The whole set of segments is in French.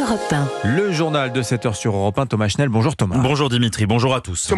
Europe 1. Le journal de 7h sur Europe 1, Thomas Schnell. Bonjour Thomas. Bonjour Dimitri, bonjour à tous.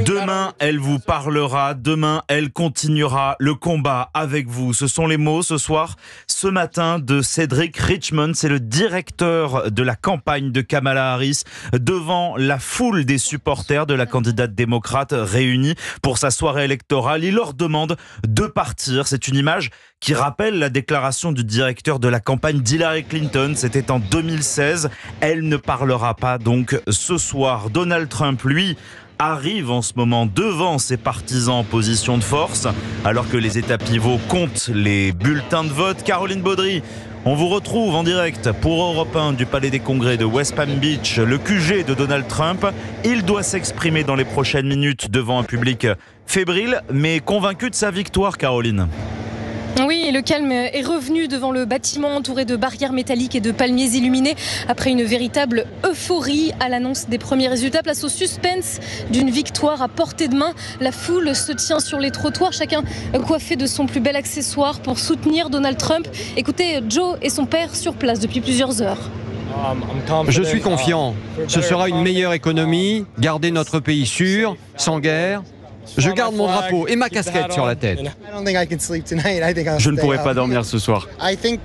Demain, elle vous parlera, demain, elle continuera le combat avec vous. Ce sont les mots ce soir, ce matin, de Cédric Richmond. C'est le directeur de la campagne de Kamala Harris devant la foule des supporters de la candidate démocrate réunis pour sa soirée électorale. Il leur demande de partir. C'est une image qui rappelle la déclaration du directeur de la campagne d'Hillary Clinton. C'était en 2016. Elle ne parlera pas donc ce soir. Donald Trump, lui, arrive en ce moment devant ses partisans en position de force, alors que les États pivots comptent les bulletins de vote. Caroline Baudry, on vous retrouve en direct pour Europe 1 du Palais des Congrès de West Palm Beach, le QG de Donald Trump. Il doit s'exprimer dans les prochaines minutes devant un public fébrile, mais convaincu de sa victoire, Caroline. Oui, et le calme est revenu devant le bâtiment entouré de barrières métalliques et de palmiers illuminés après une véritable euphorie à l'annonce des premiers résultats. Place au suspense d'une victoire à portée de main. La foule se tient sur les trottoirs, chacun coiffé de son plus bel accessoire pour soutenir Donald Trump. Écoutez Joe et son père sur place depuis plusieurs heures. Je suis confiant. Ce sera une meilleure économie, garder notre pays sûr, sans guerre. Je garde mon drapeau et ma casquette sur la tête. Je ne pourrai pas dormir ce soir.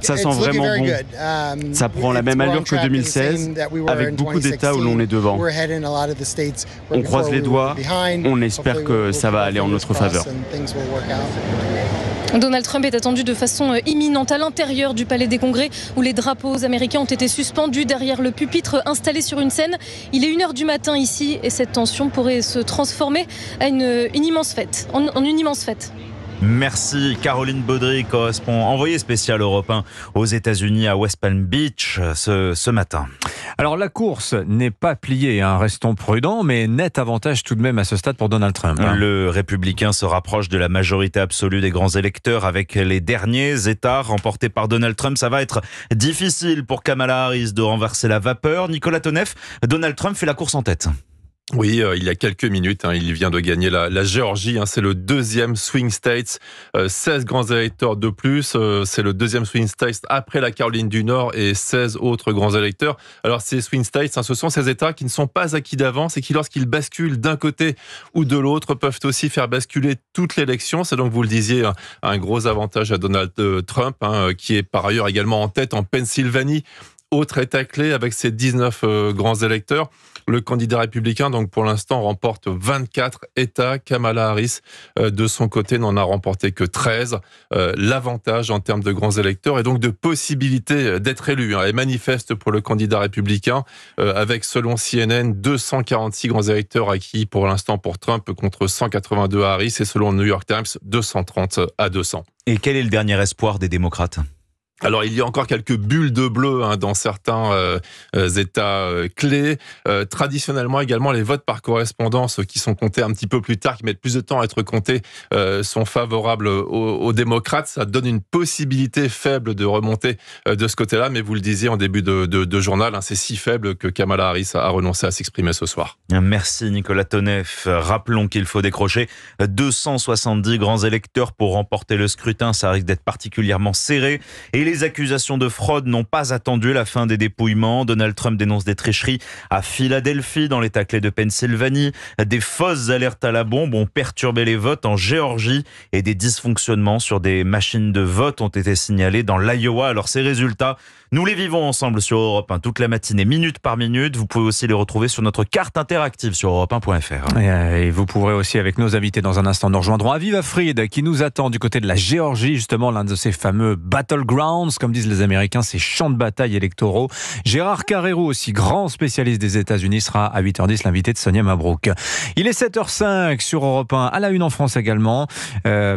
Ça sent vraiment bon. Ça prend la même allure que 2016, avec beaucoup d'États où l'on est devant. On croise les doigts, on espère que ça va aller en notre faveur. Donald Trump est attendu de façon imminente à l'intérieur du Palais des Congrès où les drapeaux américains ont été suspendus derrière le pupitre installé sur une scène. Il est 1h du matin ici et cette tension pourrait se transformer en une immense fête. Merci Caroline Baudry, envoyée spéciale Europe 1 aux États-Unis à West Palm Beach ce matin. Alors la course n'est pas pliée, restons prudents, mais net avantage tout de même à ce stade pour Donald Trump. Le républicain se rapproche de la majorité absolue des grands électeurs avec les derniers États remportés par Donald Trump. Ça va être difficile pour Kamala Harris de renverser la vapeur. Nicolas Toneff, Donald Trump fait la course en tête. Oui, il y a quelques minutes, il vient de gagner la Géorgie. C'est le deuxième swing state, 16 grands électeurs de plus. C'est le deuxième swing state après la Caroline du Nord et 16 autres grands électeurs. Alors ces swing states, ce sont ces États qui ne sont pas acquis d'avance et qui, lorsqu'ils basculent d'un côté ou de l'autre, peuvent aussi faire basculer toute l'élection. C'est donc, vous le disiez, un gros avantage à Donald Trump, qui est par ailleurs également en tête en Pennsylvanie. Autre État clé avec ses 19 grands électeurs. Le candidat républicain, donc pour l'instant, remporte 24 États. Kamala Harris, de son côté, n'en a remporté que 13. L'avantage en termes de grands électeurs et donc de possibilité d'être élu est manifeste pour le candidat républicain, avec, selon CNN, 246 grands électeurs acquis pour l'instant pour Trump contre 182 à Harris et selon le New York Times, 230 à 200. Et quel est le dernier espoir des démocrates ? Alors, il y a encore quelques bulles de bleu dans certains États clés. Traditionnellement, également, les votes par correspondance qui sont comptés un petit peu plus tard, qui mettent plus de temps à être comptés, sont favorables aux démocrates. Ça donne une possibilité faible de remonter de ce côté-là. Mais vous le disiez en début de journal, c'est si faible que Kamala Harris a renoncé à s'exprimer ce soir. Merci Nicolas Toneff. Rappelons qu'il faut décrocher 270 grands électeurs pour remporter le scrutin. Ça risque d'être particulièrement serré. Et les accusations de fraude n'ont pas attendu la fin des dépouillements. Donald Trump dénonce des tricheries à Philadelphie, dans l'État clé de Pennsylvanie. Des fausses alertes à la bombe ont perturbé les votes en Géorgie et des dysfonctionnements sur des machines de vote ont été signalés dans l'Iowa. Alors ces résultats, nous les vivons ensemble sur Europe 1 toute la matinée, minute par minute. Vous pouvez aussi les retrouver sur notre carte interactive sur europe1.fr. Et vous pourrez aussi, avec nos invités dans un instant, nous rejoindrons Aviv Afride qui nous attend du côté de la Géorgie, justement l'un de ces fameux battlegrounds, comme disent les Américains, ces champs de bataille électoraux. Gérard Carrero, aussi grand spécialiste des États-Unis, sera à 8h10 l'invité de Sonia Mabrouk. Il est 7h05 sur Europe 1, à la une en France également.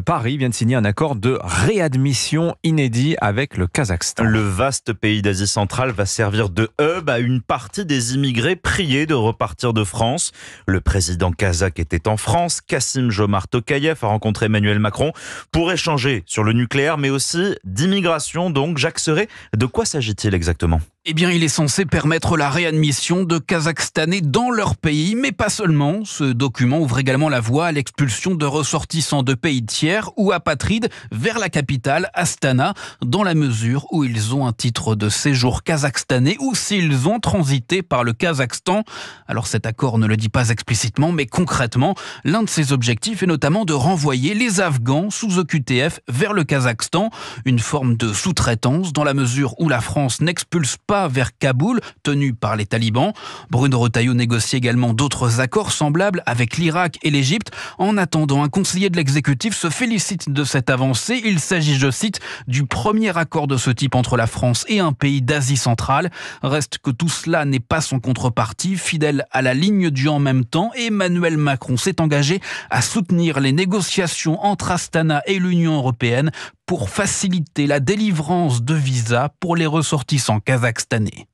Paris vient de signer un accord de réadmission inédit avec le Kazakhstan. Le vaste pays d'Asie centrale va servir de hub à une partie des immigrés priés de repartir de France. Le président kazakh était en France. Kassym-Jomart Tokayev a rencontré Emmanuel Macron pour échanger sur le nucléaire, mais aussi d'immigration. Donc, Jacques Serret, de quoi s'agit-il exactement ? Eh bien, il est censé permettre la réadmission de Kazakhstanais dans leur pays, mais pas seulement. Ce document ouvre également la voie à l'expulsion de ressortissants de pays tiers ou apatrides vers la capitale, Astana, dans la mesure où ils ont un titre de séjour kazakhstanais ou s'ils ont transité par le Kazakhstan. Alors cet accord ne le dit pas explicitement, mais concrètement, l'un de ses objectifs est notamment de renvoyer les Afghans sous OQTF vers le Kazakhstan, une forme de sous-traitance dans la mesure où la France n'expulse pas vers Kaboul, tenu par les talibans. Bruno Retailleau négocie également d'autres accords semblables avec l'Irak et l'Égypte. En attendant, un conseiller de l'exécutif se félicite de cette avancée. Il s'agit, je cite, du premier accord de ce type entre la France et un pays d'Asie centrale. Reste que tout cela n'est pas sans contrepartie. Fidèle à la ligne du en même temps, Emmanuel Macron s'est engagé à soutenir les négociations entre Astana et l'Union européenne pour faciliter la délivrance de visas pour les ressortissants kazakhstanais.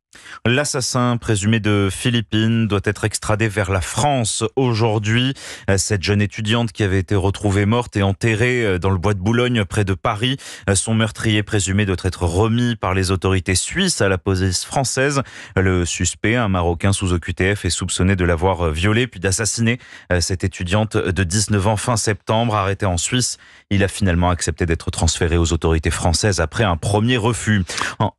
L'assassin présumé de Philippines doit être extradé vers la France aujourd'hui. Cette jeune étudiante qui avait été retrouvée morte et enterrée dans le bois de Boulogne près de Paris. Son meurtrier présumé doit être remis par les autorités suisses à la police française. Le suspect, un Marocain sous OQTF, est soupçonné de l'avoir violée puis d'assassiner cette étudiante de 19 ans fin septembre. Arrêté en Suisse, il a finalement accepté d'être transféré aux autorités françaises après un premier refus.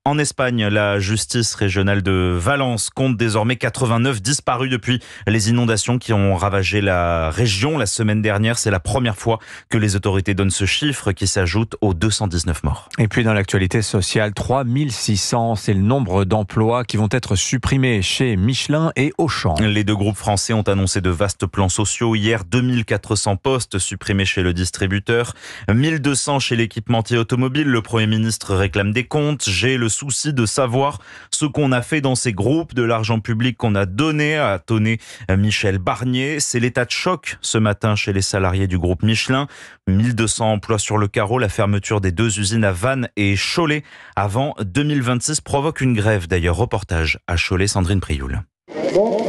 En Espagne, la justice régionale de Valence compte désormais 89 disparus depuis les inondations qui ont ravagé la région la semaine dernière. C'est la première fois que les autorités donnent ce chiffre qui s'ajoute aux 219 morts. Et puis dans l'actualité sociale, 3600, c'est le nombre d'emplois qui vont être supprimés chez Michelin et Auchan. Les deux groupes français ont annoncé de vastes plans sociaux. Hier, 2400 postes supprimés chez le distributeur, 1200 chez l'équipementier automobile. Le Premier ministre réclame des comptes. J'ai le souci de savoir ce qu'on a fait dans ces groupes, de l'argent public qu'on a donné, a tonné Michel Barnier. C'est l'état de choc ce matin chez les salariés du groupe Michelin. 1200 emplois sur le carreau. La fermeture des deux usines à Vannes et Cholet avant 2026 provoque une grève. D'ailleurs, reportage à Cholet, Sandrine Prioul.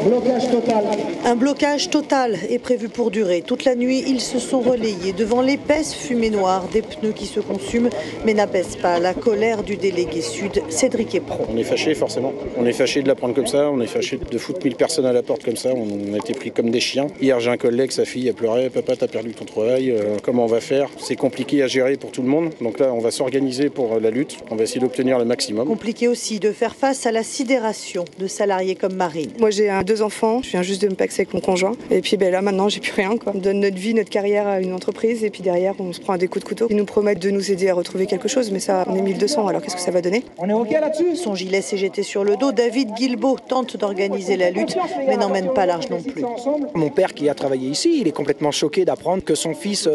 Blocage total. Un blocage total est prévu pour durer. Toute la nuit, ils se sont relayés devant l'épaisse fumée noire des pneus qui se consument, mais n'apaisent pas la colère du délégué sud, Cédric Epron. On est fâché forcément. On est fâché de la prendre comme ça. On est fâché de foutre 1000 personnes à la porte comme ça. On a été pris comme des chiens. Hier, j'ai un collègue, sa fille a pleuré. Papa, t'as perdu ton travail. Comment on va faire? C'est compliqué à gérer pour tout le monde. Donc là, on va s'organiser pour la lutte. On va essayer d'obtenir le maximum. Compliqué aussi de faire face à la sidération de salariés comme Marine. Moi, j'ai 2 enfants. Je viens juste de me paxer avec mon conjoint. Et puis là, maintenant, j'ai plus rien. On donne notre vie, notre carrière à une entreprise. Et puis derrière, on se prend à des coups de couteau. Ils nous promettent de nous aider à retrouver quelque chose. Mais ça, on est 1200. Alors qu'est-ce que ça va donner? On est OK là-dessus. Son gilet CGT sur le dos, David Guilbault tente d'organiser la lutte, mais n'emmène pas large non plus. Mon père qui a travaillé ici, il est complètement choqué d'apprendre que son fils,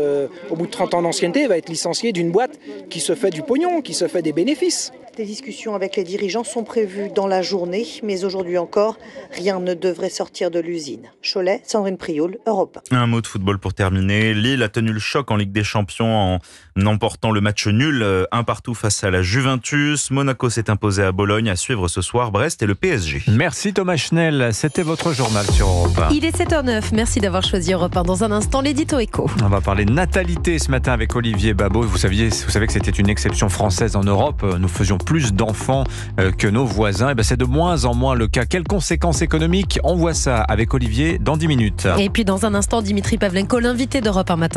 au bout de 30 ans d'ancienneté, va être licencié d'une boîte qui se fait du pognon, qui se fait des bénéfices. Des discussions avec les dirigeants sont prévues dans la journée, mais aujourd'hui encore, rien ne devrait sortir de l'usine. Cholet, Sandrine Prioul, Europe 1. Un mot de football pour terminer. Lille a tenu le choc en Ligue des Champions en emportant le match nul 1-1 face à la Juventus. Monaco s'est imposé à Bologne. À suivre ce soir, Brest et le PSG. Merci Thomas Schnell, c'était votre journal sur Europe 1. Il est 7h09, merci d'avoir choisi Europe 1. Dans un instant, l'édito éco. On va parler de natalité ce matin avec Olivier Babot. Vous savez que c'était une exception française en Europe. Nous faisions plus d'enfants que nos voisins. Et c'est de moins en moins le cas. Quelles conséquences économiques? On voit ça avec Olivier dans 10 minutes. Et puis dans un instant, Dimitri Pavlenko, l'invité d'Europe 1 matin.